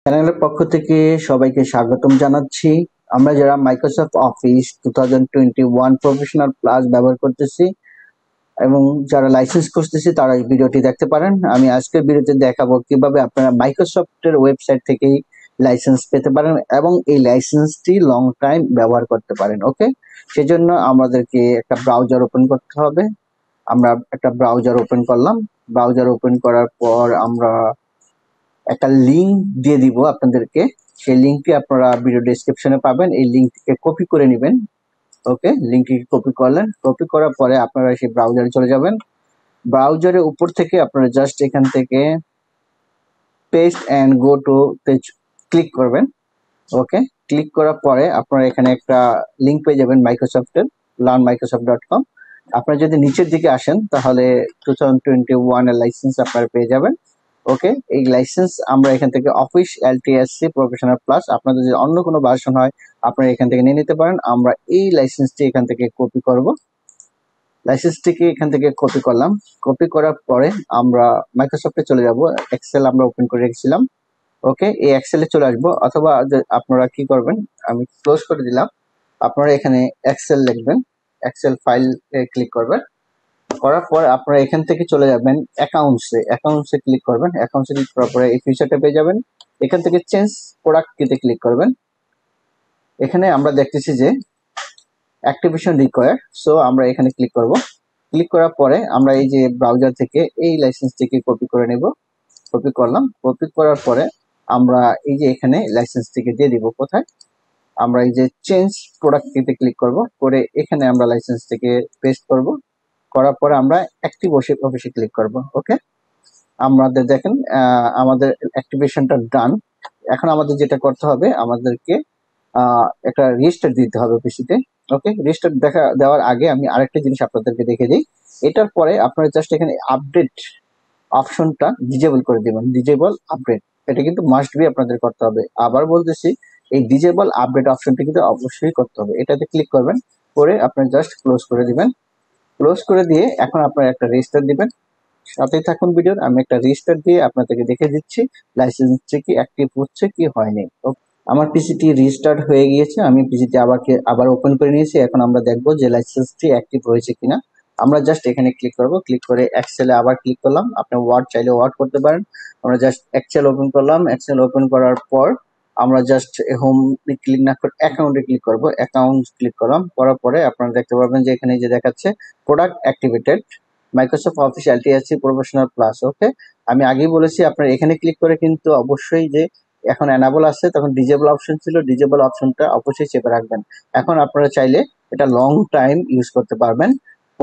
চ্যানেলের পক্ষ থেকে সবাইকে স্বাগতম জানাচ্ছি। আমরা যারা মাইক্রোসফট অফিস 2021 প্রফেশনাল প্লাস ব্যবহার করতেছি এবং যারা লাইসেন্স করতেছি তারা এই ভিডিওটি দেখতে পারেন। আমি আজকের ভিডিওতে দেখাবো কিভাবে আপনারা মাইক্রোসফটের ওয়েবসাইট থেকেই লাইসেন্স পেতে পারেন এবং এই লাইসেন্সটি লং টাইম ব্যবহার করতে পারেন। ওকে, সেজন্য আমাদেরকে একটা ব্রাউজার ওপেন করতে হবে। আমরা একটা ব্রাউজার ওপেন করলাম। ব্রাউজার ওপেন করার পর আমরা একটা লিঙ্ক দিয়ে দিব আপনাদেরকে। সেই লিঙ্কটি আপনারা ভিডিও ডেসক্রিপশনে পাবেন। এই লিঙ্কটিকে কপি করে নেবেন। ওকে, লিঙ্কটি কপি করলেন। কপি করার পরে আপনারা সেই ব্রাউজারে চলে যাবেন। ব্রাউজারের উপর থেকে আপনারা জাস্ট এখান থেকে পেস্ট এন্ড গো টু তে ক্লিক করবেন। ওকে, ক্লিক করার পরে আপনারা এখানে একটা লিঙ্ক পেয়ে যাবেন মাইক্রোসফটের, learnmicrosoft.com। আপনারা যদি নিচের দিকে আসেন তাহলে 2021 এর লাইসেন্স আপনারা পেয়ে যাবেন। ওকে, এই লাইসেন্স আমরা এখান থেকে অফিস এলটিএসসি প্রফেশনাল প্লাস, আপনাদের যদি অন্য কোনো ভার্সন হয় আপনারা এখান থেকে নিয়ে নিতে পারেন। আমরা এই লাইসেন্সটি এখান থেকে কপি করব। লাইসেন্সটিকে এখান থেকে কপি করলাম। কপি করার পরে আমরা মাইক্রোসফটে চলে যাব। এক্সেল আমরা ওপেন করে রেখেছিলাম। ওকে, এই এক্সেলে চলে আসবো, অথবা আপনারা কি করবেন, আমি ক্লোজ করে দিলাম। আপনারা এখানে এক্সেল লিখবেন, এক্সেল ফাইল ক্লিক করবেন। করার পর আপনারা এখান থেকে চলে যাবেন অ্যাকাউন্টসে ক্লিক করবেন। অ্যাকাউন্টসে ক্লিক করার পরে এই ফিচারটা পেয়ে যাবেন। এখান থেকে চেঞ্জ প্রোডাক্ট কিতে ক্লিক করবেন। এখানে আমরা দেখতেছি যে অ্যাক্টিভেশন রিকোয়ার্ড, সো আমরা এখানে ক্লিক করব। ক্লিক করার পরে আমরা এই যে ব্রাউজার থেকে এই লাইসেন্সটিকে কপি করে নেব। কপি করলাম। কপি করার পরে আমরা এই যে এখানে লাইসেন্সটিকে দিয়ে দিব। কোথায়? আমরা এই যে চেঞ্জ প্রোডাক্ট কিতে ক্লিক করব, করে এখানে আমরা লাইসেন্সটিকে পেস্ট করব। করার পরে আমরা অ্যাক্টিভ অফিসে ক্লিক করব। ওকে, আমাদের দেখেন আমাদের অ্যাক্টিভেশনটা ডান। এখন আমাদের যেটা করতে হবে, আমাদেরকে একটা রেজিস্টার দিতে হবে পিসিতে। ওকে, রেজিস্টার দেওয়ার আগে আমি আরেকটা জিনিস আপনাদেরকে দেখে দিই। এটার পরে আপনারা জাস্ট এখানে আপডেট অপশনটা ডিজেবল করে দিবেন। ডিজেবল আপডেট, এটা কিন্তু মাস্ট বি আপনাদের করতে হবে। আবার বলতেছি, এই ডিজেবল আপডেট অপশনটা কিন্তু অবশ্যই করতে হবে। এটাতে ক্লিক করবেন, করে আপনার জাস্ট ক্লোজ করে দিবেন। ক্লোজ করে দিয়ে এখন আপনারা একটা রেজিস্টার দিবেন। সাথেই থাকুন ভিডিওর, আমি একটা রেজিস্টার দিয়ে আপনাদেরকে দেখে দিচ্ছি লাইসেন্সটি কি অ্যাক্টিভ হচ্ছে কি হয়নি। আমার পিসিটি রিস্টার্ট হয়ে গিয়েছে। আমি পিসিটি আবার ওপেন করে নিয়েছি। এখন আমরা দেখবো যে লাইসেন্সটি অ্যাক্টিভ হয়েছে কিনা। আমরা জাস্ট এখানে ক্লিক করব। ক্লিক করে এক্সেলে আবার ক্লিক করলাম। আপনি ওয়ার্ড চাইলে ওয়ার্ড করতে পারেন। আমরা জাস্ট এক্সেল ওপেন করলাম। এক্সেল ওপেন করার পর আমরা জাস্ট হোম ক্লিক না করে অ্যাকাউন্টে ক্লিক করব। অ্যাকাউন্ট ক্লিক করলাম। করার পরে আপনারা দেখতে পাবেন যে এখানে যে দেখাচ্ছে product activated Microsoft Office LTSC professional plus. Okay, আমি আগেই বলেছি আপনারা এখানে ক্লিক করে কিন্তু অবশ্যই যে এখন এনাবল আছে, তখন ডিজেবল অপশন ছিল, ডিজেবল অপশনটা অবশ্যই চেপে রাখবেন। এখন আপনারা চাইলে এটা লং টাইম ইউজ করতে পারবেন।